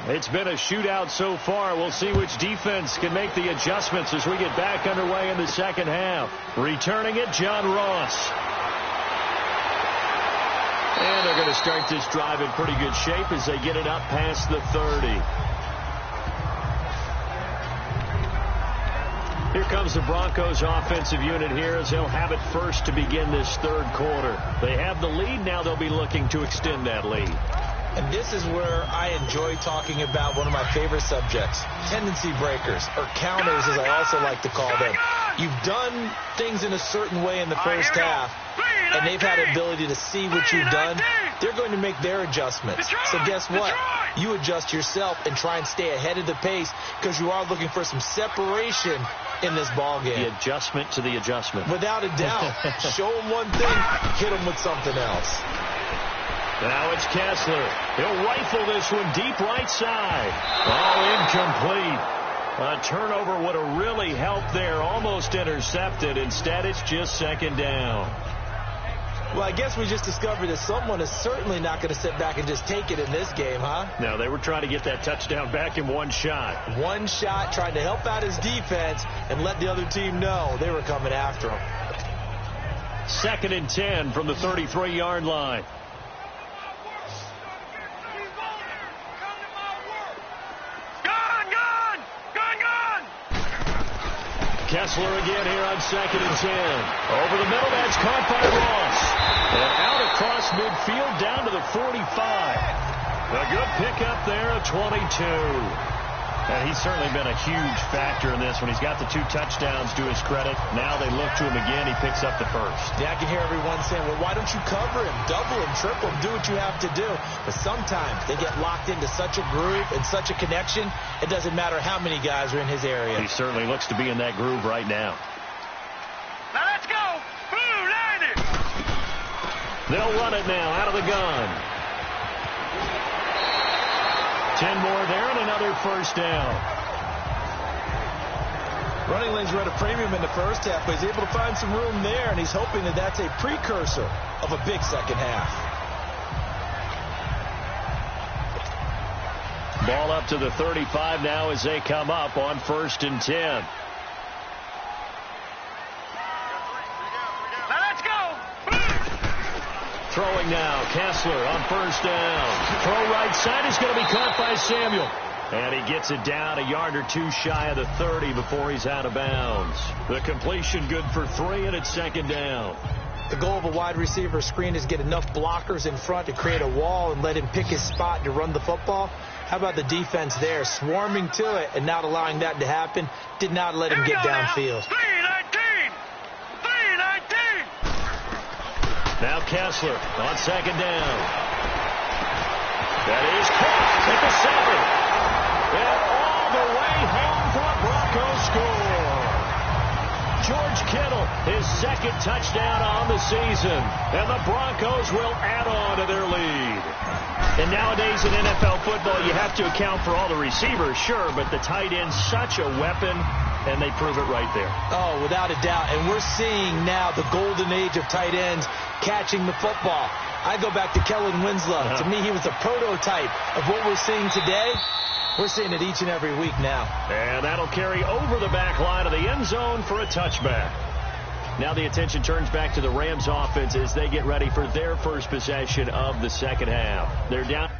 It's been a shootout so far. We'll see which defense can make the adjustments as we get back underway in the second half. Returning it, John Ross. And they're going to start this drive in pretty good shape as they get it up past the 30. Here comes the Broncos offensive unit here as they'll have it first to begin this third quarter. They have the lead. Now they'll be looking to extend that lead. And this is where I enjoy talking about one of my favorite subjects, tendency breakers, or counters as I also like to call them. You've done things in a certain way in the first half, and they've had an ability to see what you've done. They're going to make their adjustments. So guess what? You adjust yourself and try and stay ahead of the pace because you are looking for some separation in this ball game. The adjustment to the adjustment. Without a doubt. Show them one thing, hit them with something else. Now it's Kessler. He'll rifle this one deep right side. Oh, incomplete. A turnover would have really helped there. Almost intercepted. Instead, it's just second down. Well, I guess we just discovered that someone is certainly not going to sit back and just take it in this game, huh? No, they were trying to get that touchdown back in one shot. One shot, trying to help out his defense and let the other team know they were coming after him. 2nd and 10 from the 33-yard line. Kessler again here on 2nd and 10. Over the middle, that's caught by Ross. And out across midfield down to the 45. A good pickup there, a 22. And he's certainly been a huge factor in this when he's got the 2 touchdowns to his credit. Now they look to him again. He picks up the first. Yeah, I can hear everyone saying, well, why don't you cover him, double him, triple him, do what you have to do. But sometimes they get locked into such a groove and such a connection, it doesn't matter how many guys are in his area. He certainly looks to be in that groove right now. Now let's go. Blue, land it. They'll run it now out of the gun. 10 more there and another first down. Running lanes were at a premium in the first half, but he's able to find some room there, and he's hoping that that's a precursor of a big second half. Ball up to the 35 now as they come up on 1st and 10. Throwing now, Kessler on 1st down. Throw right side is going to be caught by Samuel. And he gets it down a yard or 2 shy of the 30 before he's out of bounds. The completion good for 3, and it's 2nd down. The goal of a wide receiver screen is get enough blockers in front to create a wall and let him pick his spot to run the football. How about the defense there, swarming to it and not allowing that to happen? Did not let him get downfield. Now Kessler on 2nd down. That is caught at the 7. And all the way home for a Broncos score. George Kittle, his 2nd touchdown on the season. And the Broncos will add on to their lead. And nowadays in NFL football, you have to account for all the receivers, sure, but the tight end's such a weapon. And they prove it right there. Oh, without a doubt. And we're seeing now the golden age of tight ends catching the football. I go back to Kellen Winslow. To me, he was a prototype of what we're seeing today. We're seeing it each and every week now. And that'll carry over the back line of the end zone for a touchback. Now the attention turns back to the Rams offense as they get ready for their first possession of the second half. They're down.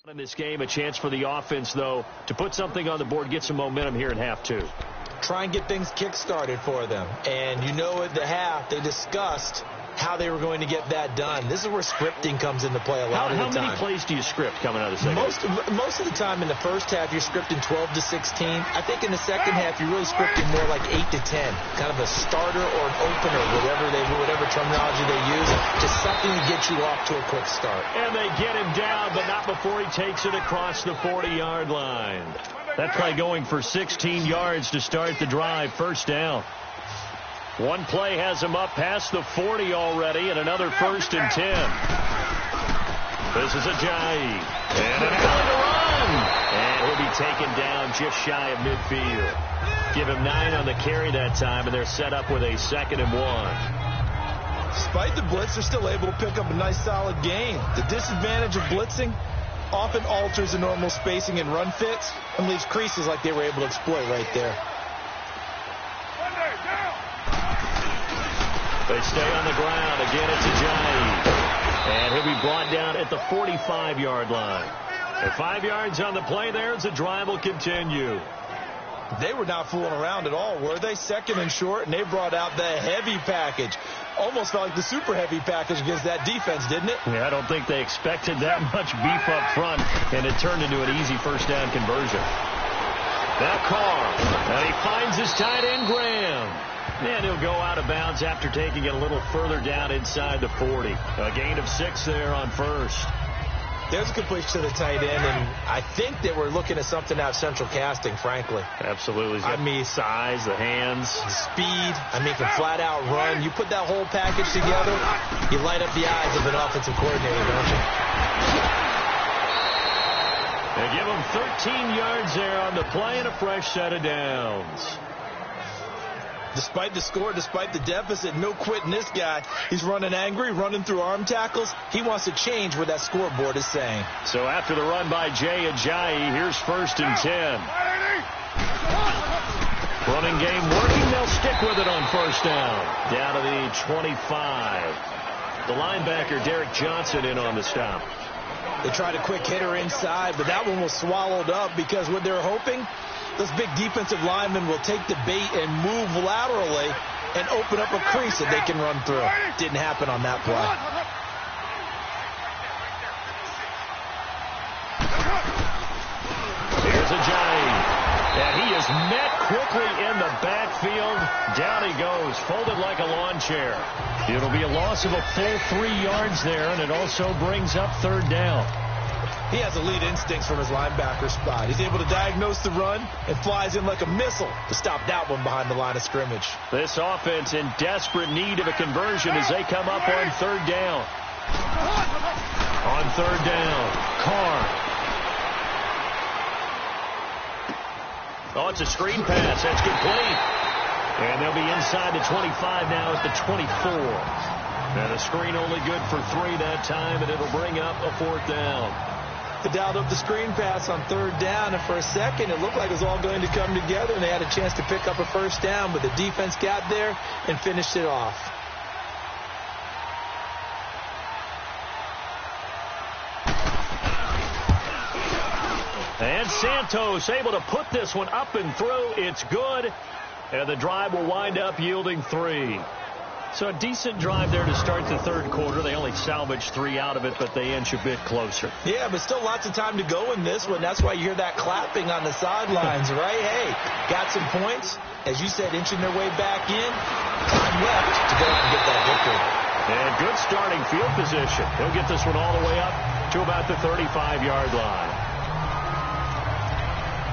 In this game, a chance for the offense, though, to put something on the board, get some momentum here in half two. Try and get things kick-started for them. And you know at the half, they discussed how they were going to get that done. This is where scripting comes into play a lot of the time. How many plays do you script coming out of the second? Most of the time in the first half, you're scripting 12 to 16. I think in the second half, you're really scripting more like 8 to 10. Kind of a starter or an opener, whatever terminology they use. Just something to get you off to a quick start. And they get him down, but not before he takes it across the 40-yard line. That play going for 16 yards to start the drive. First down. One play has him up past the 40 already, and another 1st and 10. This is Ajayi. And an alley to run. And he'll be taken down just shy of midfield. Give him 9 on the carry that time, and they're set up with a 2nd and 1. Despite the blitz, they're still able to pick up a nice solid gain. The disadvantage of blitzing often alters the normal spacing and run fits and leaves creases like they were able to exploit right there. They stay on the ground. Again, it's Ajayi. And he'll be brought down at the 45-yard line. And 5 yards on the play there as the drive will continue. They were not fooling around at all, were they? 2nd and short, and they brought out the heavy package. Almost felt like the super heavy package against that defense, didn't it? Yeah, I don't think they expected that much beef up front, and it turned into an easy first down conversion. Now Carr, and he finds his tight end, Graham. And he'll go out of bounds after taking it a little further down inside the 40. A gain of 6 there on first. There's a completion to the tight end, and I think that we're looking at something out of central casting, frankly. Absolutely. I mean, size, the hands. The speed. I mean, can flat out run. You put that whole package together, you light up the eyes of an offensive coordinator, don't you? They give him 13 yards there on the play and a fresh set of downs. Despite the score, despite the deficit, no quitting this guy. He's running angry, running through arm tackles. He wants to change what that scoreboard is saying. So after the run by Jay Ajayi, here's 1st and 10. Running game working. They'll stick with it on first down. Down to the 25. The linebacker, Derek Johnson, in on the stop. They tried a quick hitter inside, but that one was swallowed up because what they were hoping, those big defensive linemen will take the bait and move laterally and open up a crease that they can run through. Didn't happen on that play. Here's Ajayi. And he is met quickly in the backfield. Down he goes, folded like a lawn chair. It'll be a loss of a full 3 yards there, and it also brings up 3rd down. He has elite instincts from his linebacker spot. He's able to diagnose the run and flies in like a missile to stop that one behind the line of scrimmage. This offense in desperate need of a conversion as they come up on 3rd down. On 3rd down, Carr. Oh, it's a screen pass. That's complete. And they'll be inside the 25 now at the 24. And a screen only good for 3 that time, and it'll bring up a 4th down. They dialed up the screen pass on 3rd down, and for a second it looked like it was all going to come together, and they had a chance to pick up a first down, but the defense got there and finished it off. And Santos able to put this one up and through. It's good, and the drive will wind up yielding 3. So a decent drive there to start the 3rd quarter. They only salvaged 3 out of it, but they inch a bit closer. Yeah, but still lots of time to go in this one. That's why you hear that clapping on the sidelines, right? Hey, got some points. As you said, inching their way back in. Time left to go out and get that victory. And good starting field position. He'll get this one all the way up to about the 35-yard line.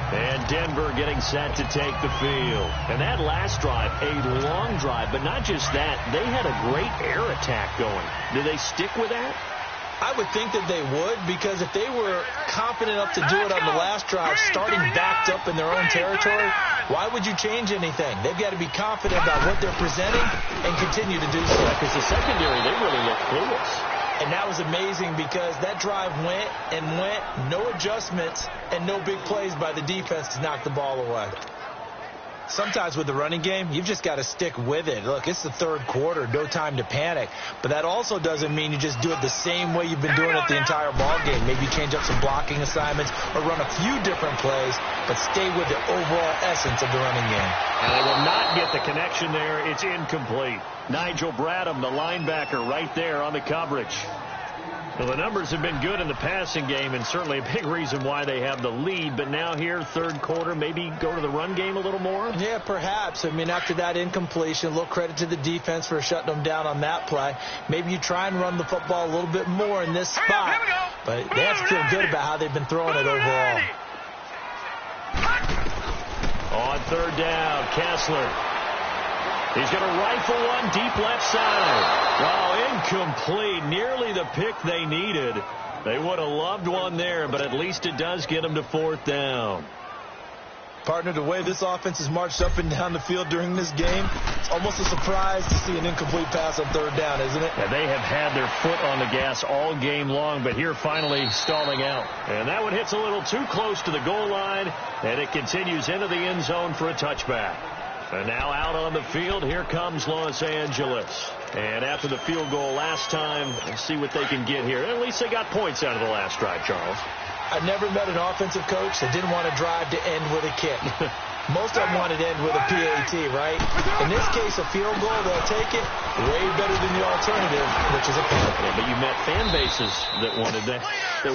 And Denver getting set to take the field. And that last drive, a long drive, but not just that. They had a great air attack going. Did they stick with that? I would think that they would, because if they were confident enough to do it on the last drive, starting backed up in their own territory, why would you change anything? They've got to be confident about what they're presenting and continue to do so. Because the secondary, they really look clueless. And that was amazing because that drive went and went, no adjustments and no big plays by the defense to knock the ball away. Sometimes with the running game, you've just got to stick with it. Look, it's the third quarter, no time to panic. But that also doesn't mean you just do it the same way you've been doing it the entire ball game. Maybe change up some blocking assignments or run a few different plays, but stay with the overall essence of the running game. And they will not get the connection there. It's incomplete. Nigel Bradham, the linebacker, right there on the coverage. Well, the numbers have been good in the passing game, and certainly a big reason why they have the lead. But now here, third quarter, maybe go to the run game a little more? Yeah, perhaps. I mean, after that incompletion, a little credit to the defense for shutting them down on that play. Maybe you try and run the football a little bit more in this spot. But they have to feel good about how they've been throwing it overall. On third down, Kessler. He's going to rifle one deep left side. Oh, incomplete. Nearly the pick they needed. They would have loved one there, but at least it does get them to fourth down. Partner, the way this offense has marched up and down the field during this game, it's almost a surprise to see an incomplete pass on third down, isn't it? Yeah, they have had their foot on the gas all game long, but here finally stalling out. And that one hits a little too close to the goal line, and it continues into the end zone for a touchback. And now out on the field, here comes Los Angeles. And after the field goal last time, let's see what they can get here. At least they got points out of the last drive, Charles. I've never met an offensive coach that didn't want to drive to end with a kick. Most of them wanted to end with a PAT, right? In this case, a field goal, they'll take it way better than the alternative, which is a penalty. Yeah, but you met fan bases that wanted that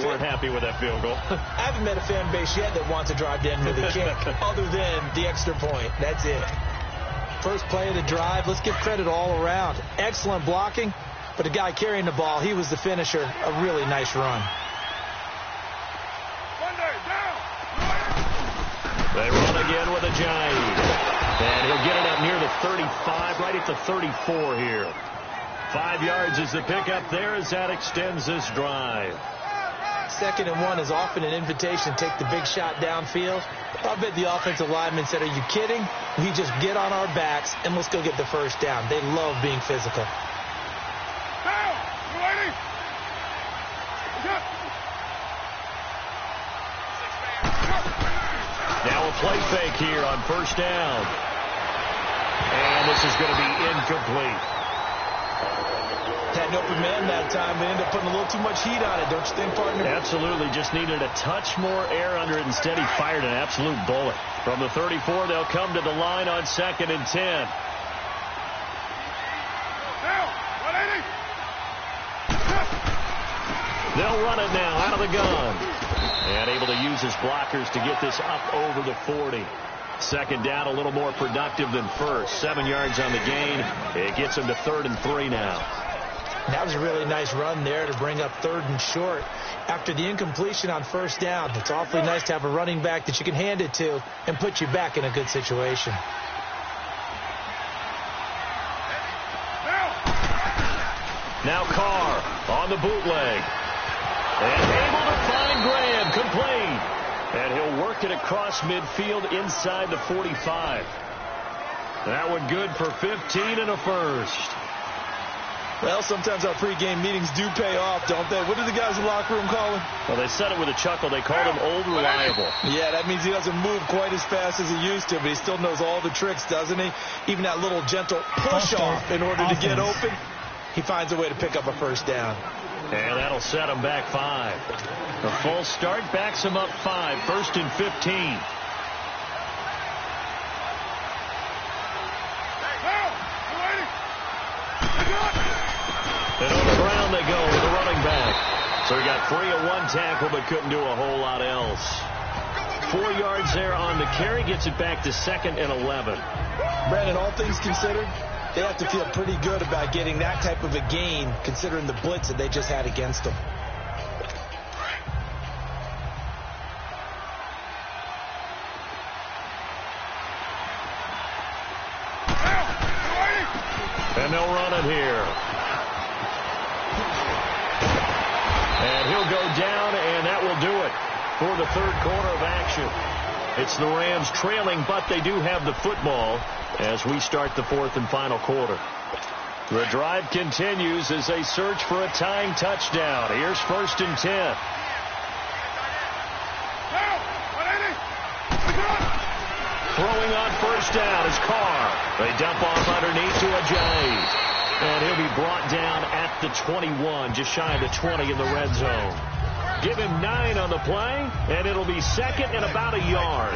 weren't happy with that field goal. I haven't met a fan base yet that wants to drive to end with a kick, other than the extra point. That's it. First play of the drive, let's give credit all around. Excellent blocking, but the guy carrying the ball, he was the finisher. A really nice run. They run again with a giant. And he'll get it up near the 35, right at the 34 here. 5 yards is the pickup there as that extends this drive. 2nd and 1 is often an invitation to take the big shot downfield. I bet the offensive lineman said, are you kidding? We just get on our backs and let's go get the first down. They love being physical. Now a play fake here on first down. And this is going to be incomplete. Had an open man that time. They ended up putting a little too much heat on it, don't you think, partner? Absolutely. Just needed a touch more air under it. Instead, he fired an absolute bullet. From the 34, they'll come to the line on 2nd and 10. They'll run it now out of the gun. And able to use his blockers to get this up over the 40. 2nd down, a little more productive than first. 7 yards on the gain. It gets him to 3rd and 3 now. That was a really nice run there to bring up 3rd and short. After the incompletion on first down, it's awfully nice to have a running back that you can hand it to and put you back in a good situation. Now Carr on the bootleg. And able to find Graham, complete. And he'll work it across midfield inside the 45. That one good for 15 and a first. Well, sometimes our pregame meetings do pay off, don't they? What do the guys in the locker room call him? Well, they said it with a chuckle. They called him Old Reliable. Yeah, that means he doesn't move quite as fast as he used to, but he still knows all the tricks, doesn't he? Even that little gentle push-off in order to get open, he finds a way to pick up a first down. And that'll set him back 5. The full start backs him up 5. 1st and 15. And on the ground they go with the running back. So he got free of one tackle but couldn't do a whole lot else. 4 yards there on the carry. Gets it back to 2nd and 11. Brandon, all things considered, they have to feel pretty good about getting that type of a gain considering the blitz that they just had against them. And they'll run it here. And he'll go down, and that will do it for the 3rd quarter of action. It's the Rams trailing, but they do have the football as we start the 4th and final quarter. The drive continues as they search for a tying touchdown. Here's 1st and 10. Throwing on first down is Carr. They dump off underneath to Ajayi. And he'll be brought down at the 21, just shy of the 20 in the red zone. Give him 9 on the play, and it'll be second and about a yard.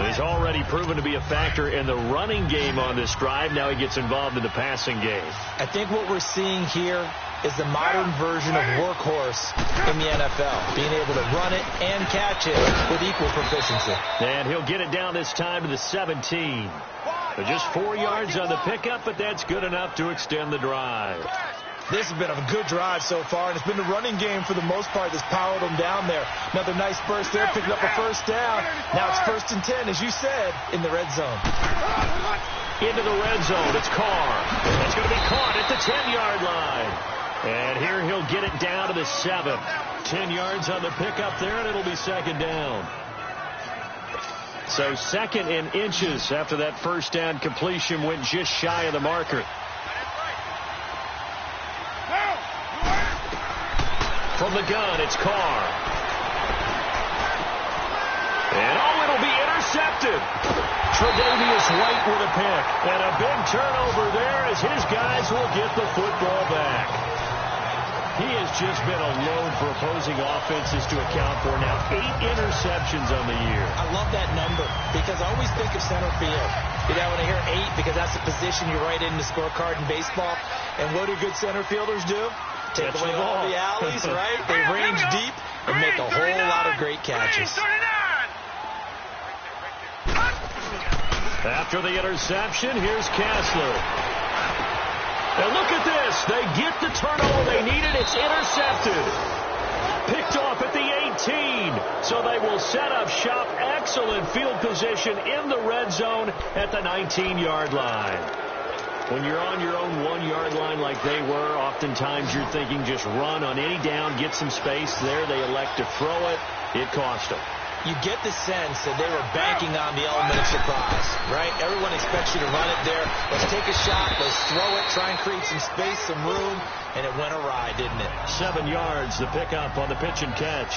He's already proven to be a factor in the running game on this drive. Now he gets involved in the passing game. I think what we're seeing here is the modern version of workhorse in the NFL, being able to run it and catch it with equal proficiency. And he'll get it down this time to the 17. So just 4 yards on the pickup, but that's good enough to extend the drive. This has been a good drive so far, and it's been the running game for the most part that's powered them down there. Another nice burst there, picking up a first down. Now it's 1st and 10, as you said, in the red zone. Into the red zone, it's Carr. It's going to be caught at the 10-yard line. And here he'll get it down to the 7. 10 yards on the pickup there, and it'll be second down. So second in inches after that first down completion went just shy of the marker. From the gun, it's Carr. And it'll be intercepted. Tre'Davious White with a pick. And a big turnover there as his guys will get the football back. He has just been a load for opposing offenses to account for now. 8 interceptions on the year. I love that number because I always think of center field. You know, when I hear 8, because that's the position you write in the scorecard in baseball. And what do good center fielders do? Take away all the alleys, right? They range deep and make a whole lot of great catches. After the interception, here's Kessler. And look at this. They get the turnover they needed. It's intercepted. Picked off at the 18. So they will set up shop. Excellent field position in the red zone at the 19-yard line. When you're on your own 1-yard line like they were, oftentimes you're thinking just run on any down, get some space. There they elect to throw it. It cost them. You get the sense that they were banking on the element of surprise, right? Everyone expects you to run it there. Let's take a shot. Let's throw it. Try and create some space, some room. And it went awry, didn't it? 7 yards, the pickup on the pitch and catch.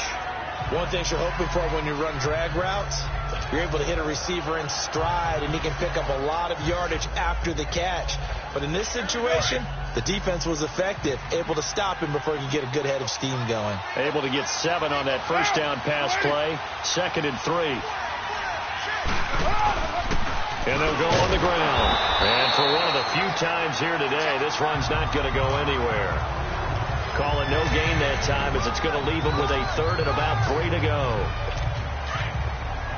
One thing you're hoping for when you run drag routes, you're able to hit a receiver in stride, and he can pick up a lot of yardage after the catch. But in this situation, the defense was effective, able to stop him before he could get a good head of steam going. Able to get 7 on that first down pass play. 2nd and 3. And they'll go on the ground. And for one of the few times here today, this run's not going to go anywhere. Call it no gain that time as it's going to leave them with a 3rd and about 3 to go.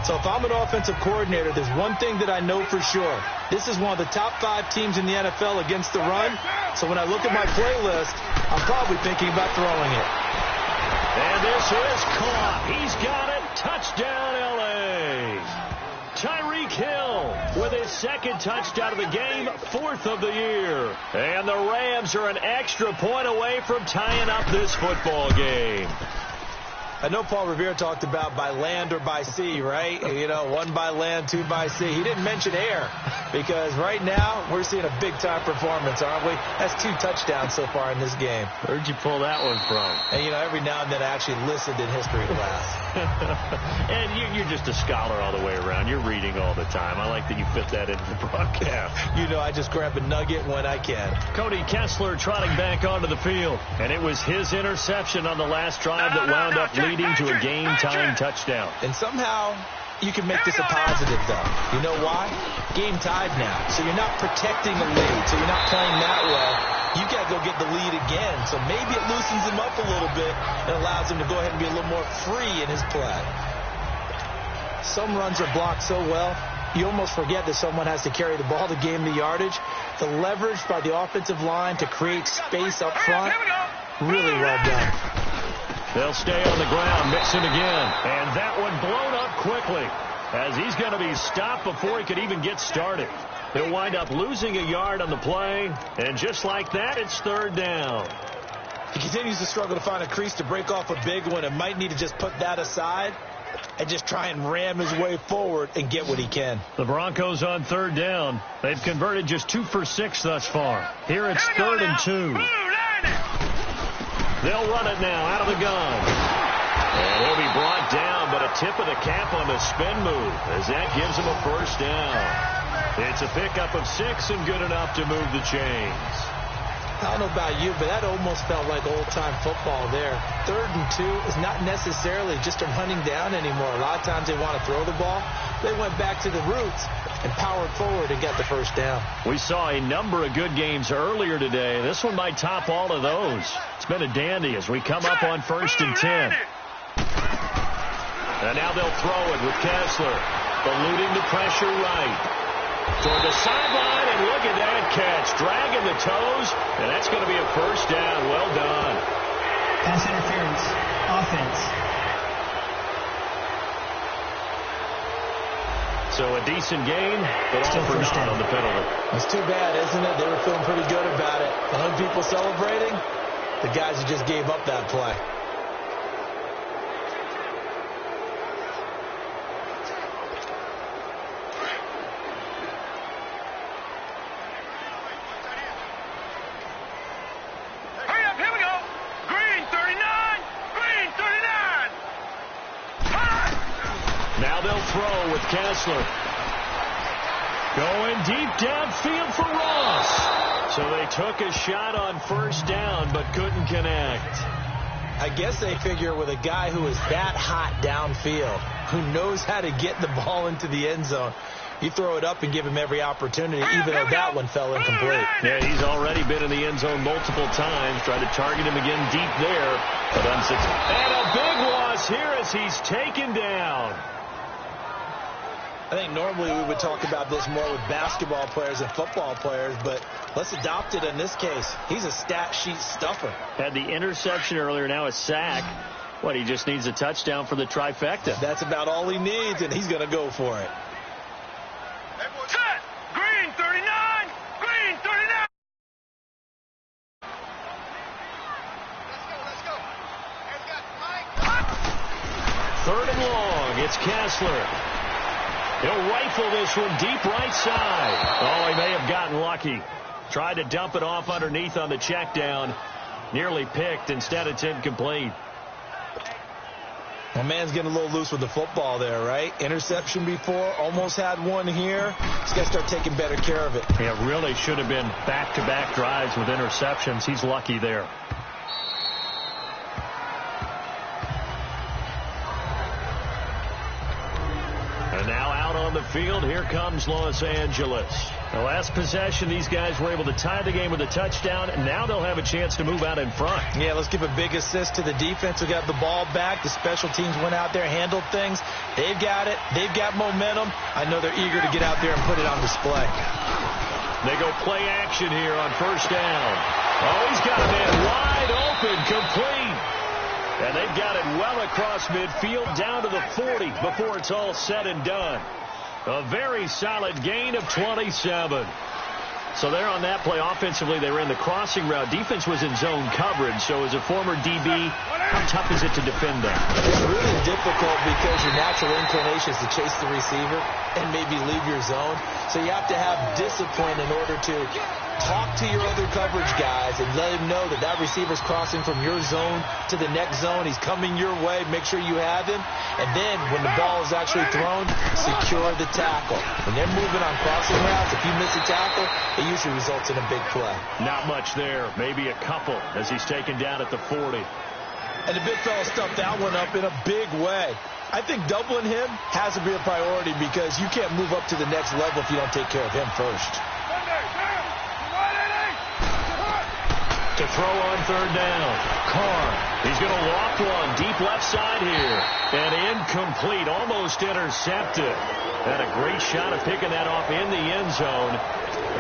So if I'm an offensive coordinator, there's one thing that I know for sure. This is one of the top 5 teams in the NFL against the run. So when I look at my playlist, I'm probably thinking about throwing it. And this is caught. He's got it. Touchdown, L.A. Tyreek Hill with his 2nd touchdown of the game, 4th of the year. And the Rams are an extra point away from tying up this football game. I know Paul Revere talked about by land or by sea, right? You know, 1 by land, 2 by sea. He didn't mention air because right now we're seeing a big-time performance, aren't we? That's 2 touchdowns so far in this game. Where'd you pull that one from? And, you know, every now and then I actually listened in history class. And you're just a scholar all the way around. You're reading all the time. I like that you fit that into the broadcast. You know, I just grab a nugget when I can. Cody Kessler trotting back onto the field. And it was his interception on the last drive that wound up leading to a game-tying touchdown. And somehow you can make this a positive, though. You know why? Game tied now. So you're not protecting the lead. So you're not playing that way. You got to go get the lead again. So maybe it loosens him up a little bit and allows him to go ahead and be a little more free in his play. Some runs are blocked so well, you almost forget that someone has to carry the ball to gain the yardage. The leverage by the offensive line to create space up front, really well done. They'll stay on the ground, mixing again. And that one blown up quickly as he's going to be stopped before he could even get started. He'll wind up losing a yard on the play. And just like that, it's 3rd down. He continues to struggle to find a crease to break off a big one and might need to just put that aside and just try and ram his way forward and get what he can. The Broncos on 3rd down. They've converted just 2 for 6 thus far. Here it's 3rd and 2. They'll run it now out of the gun. And he'll be brought down, but a tip of the cap on the spin move as that gives him a first down. It's a pickup of 6 and good enough to move the chains. I don't know about you, but that almost felt like old-time football there. 3rd and 2 is not necessarily just a running down anymore. A lot of times they want to throw the ball. They went back to the roots and powered forward and got the first down. We saw a number of good games earlier today. This one might top all of those. It's been a dandy as we come up on 1st and 10. And now they'll throw it with Kessler, eluding the pressure right. Toward the sideline, and look at that catch. Dragging the toes, and that's going to be a first down. Well done. Pass interference. Offense. So a decent gain, but all for naught on the penalty. It's too bad, isn't it? They were feeling pretty good about it. The home people celebrating, the guys who just gave up that play. Throw with Kessler. Going deep downfield for Ross. So they took a shot on first down, but couldn't connect. I guess they figure with a guy who is that hot downfield, who knows how to get the ball into the end zone, you throw it up and give him every opportunity, even though that one fell incomplete. Yeah, he's already been in the end zone multiple times. Tried to target him again deep there, but unsuccessful. And a big loss here as he's taken down. I think normally we would talk about this more with basketball players and football players, but let's adopt it in this case. He's a stat sheet stuffer. Had the interception earlier, now a sack. What, he just needs a touchdown for the trifecta. That's about all he needs, and he's going to go for it. Set! Green 39! Green 39! Let's go. 3rd and long. It's Kessler. He'll rifle this one deep right side. Oh, he may have gotten lucky. Tried to dump it off underneath on the check down. Nearly picked. Instead, it's incomplete. Well, man's getting a little loose with the football there, right? Interception before. Almost had one here. He's got to start taking better care of it. Yeah, really should have been back-to-back drives with interceptions. He's lucky there. And now out on the field, here comes Los Angeles. The last possession, these guys were able to tie the game with a touchdown, and now they'll have a chance to move out in front. Yeah, let's give a big assist to the defense who got the ball back. The special teams went out there, handled things. They've got it. They've got momentum. I know they're eager to get out there and put it on display. They go play action here on first down. Oh, he's got a man wide open, complete. And they've got it well across midfield down to the 40 before it's all said and done. A very solid gain of 27. So there on that play, offensively, they ran the crossing route. Defense was in zone coverage. So as a former DB, how tough is it to defend that? It's really difficult because your natural inclination is to chase the receiver and maybe leave your zone. So you have to have discipline in order to talk to your other coverage guys and let him know that that receiver's crossing from your zone to the next zone. He's coming your way. Make sure you have him. And then when the ball is actually thrown, secure the tackle. When they're moving on crossing routes, if you miss a tackle, it usually results in a big play. Not much there. Maybe a couple as he's taken down at the 40. And the big fella stuffed that one up in a big way. I think doubling him has to be a priority because you can't move up to the next level if you don't take care of him first. To throw on third down. Carr. He's going to walk one deep left side here. And incomplete. Almost intercepted. Had a great shot of picking that off in the end zone.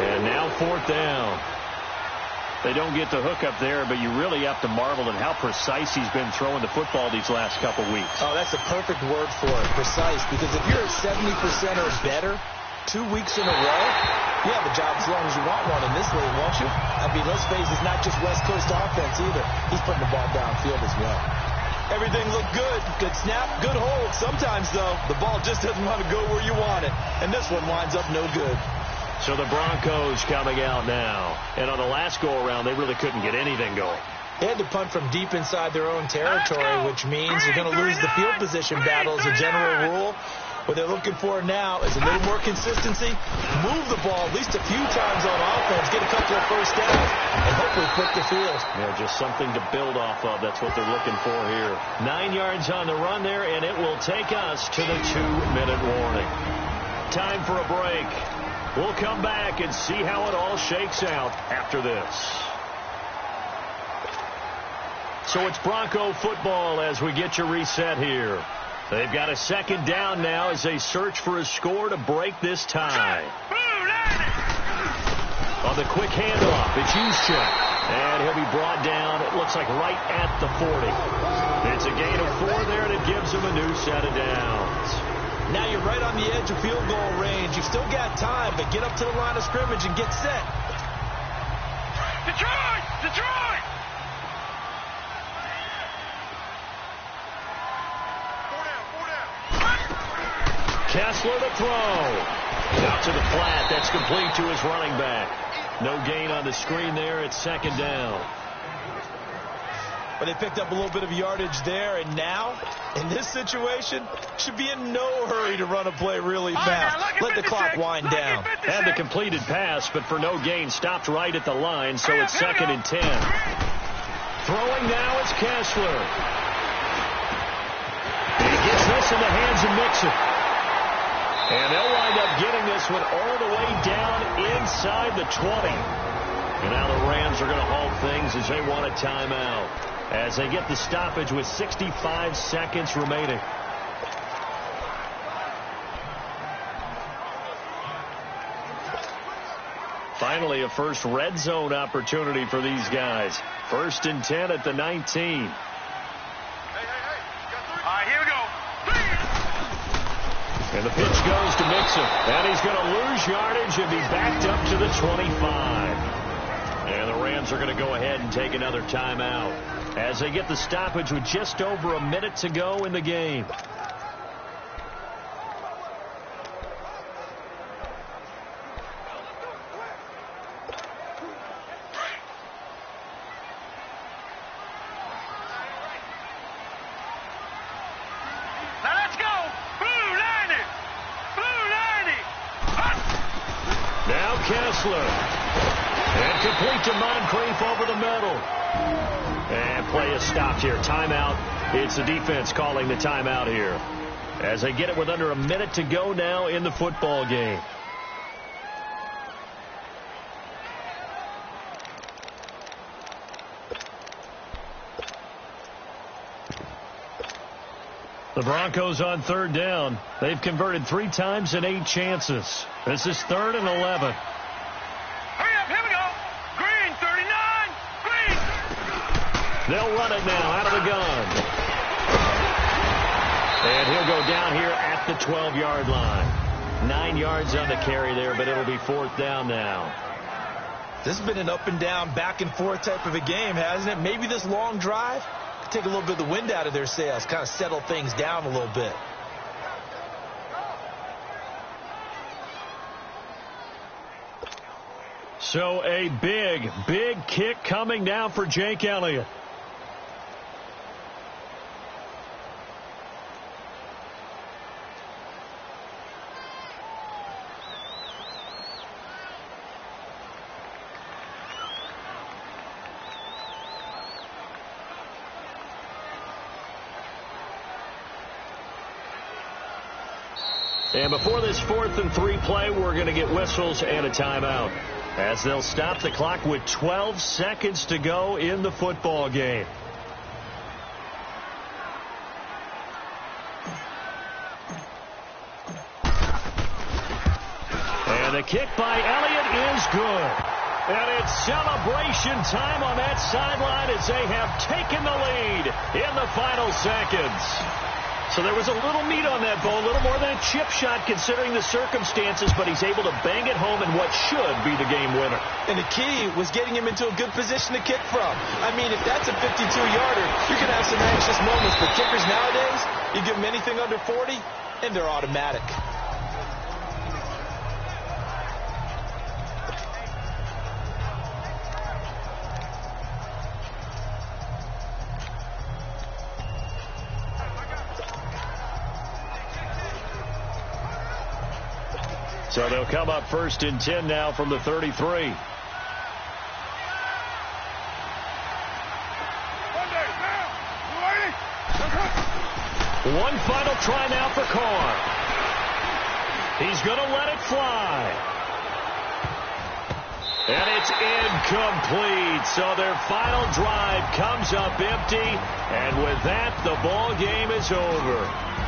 And now 4th down. They don't get the hook up there, but you really have to marvel at how precise he's been throwing the football these last couple weeks. Oh, that's a perfect word for it, precise. Because if you're at 70% or better 2 weeks in a row, you have a job as long as you want one in this league, won't you? I mean, let's face it, it's not just West Coast offense either. He's putting the ball downfield as well. Everything looked good. Good snap, good hold. Sometimes, though, the ball just doesn't want to go where you want it. And this one winds up no good. So the Broncos coming out now. And on the last go-around, they really couldn't get anything going. They had to punt from deep inside their own territory, which means you're going to lose the field position battle as a general rule. What they're looking for now is a little more consistency, move the ball at least a few times on offense, get a couple of first downs, and hopefully flip the field. Yeah, just something to build off of. That's what they're looking for here. 9 yards on the run there, and it will take us to the 2-minute warning. Time for a break. We'll come back and see how it all shakes out after this. So it's Bronco football as we get you reset here. They've got a second down now as they search for a score to break this tie. On the quick handoff, it's Juszczyk. And he'll be brought down, it looks like right at the 40. It's a gain of 4 there, and it gives him a new set of downs. Now you're right on the edge of field goal range. You've still got time, but get up to the line of scrimmage and get set. Detroit! Detroit! Kessler to throw. Out to the flat. That's complete to his running back. No gain on the screen there. It's second down. But they picked up a little bit of yardage there, and now, in this situation, should be in no hurry to run a play really fast. Let the clock wind down. And the completed pass, but for no gain, stopped right at the line, so it's second and 10. Throwing now is Kessler. He gets this in the hands of Mixon. And they'll wind up getting this one all the way down inside the 20. And now the Rams are going to halt things as they want a timeout, as they get the stoppage with 65 seconds remaining. Finally, a first red zone opportunity for these guys. 1st and 10 at the 19. All right, here we go. And the pitch goes to Mixon. And he's going to lose yardage and be backed up to the 25. And the Rams are going to go ahead and take another timeout as they get the stoppage with just over a minute to go in the game. And complete to Moncrief over the middle. And play is stopped here. Timeout. It's the defense calling the timeout here, as they get it with under a minute to go now in the football game. The Broncos on 3rd down. They've converted 3 times in 8 chances. This is 3rd and 11. Hurry up, here we go. Green, 39, Green. They'll run it now out of the gun. And he'll go down here at the 12-yard line. 9 yards on the carry there, but it'll be 4th down now. This has been an up and down, back and forth type of a game, hasn't it? Maybe this long drive could take a little bit of the wind out of their sails, kind of settle things down a little bit. So a big, big kick coming down for Jake Elliott. And before this 4th and 3 play, we're going to get whistles and a timeout, as they'll stop the clock with 12 seconds to go in the football game. And the kick by Elliott is good. And it's celebration time on that sideline as they have taken the lead in the final seconds. So there was a little meat on that ball, a little more than a chip shot considering the circumstances, but he's able to bang it home in what should be the game winner. And the key was getting him into a good position to kick from. I mean, if that's a 52-yarder, you can have some anxious moments, but kickers nowadays, you give them anything under 40, and they're automatic. So they'll come up 1st and 10 now from the 33. One final try now for Carr. He's going to let it fly. And it's incomplete. So their final drive comes up empty. And with that, the ball game is over.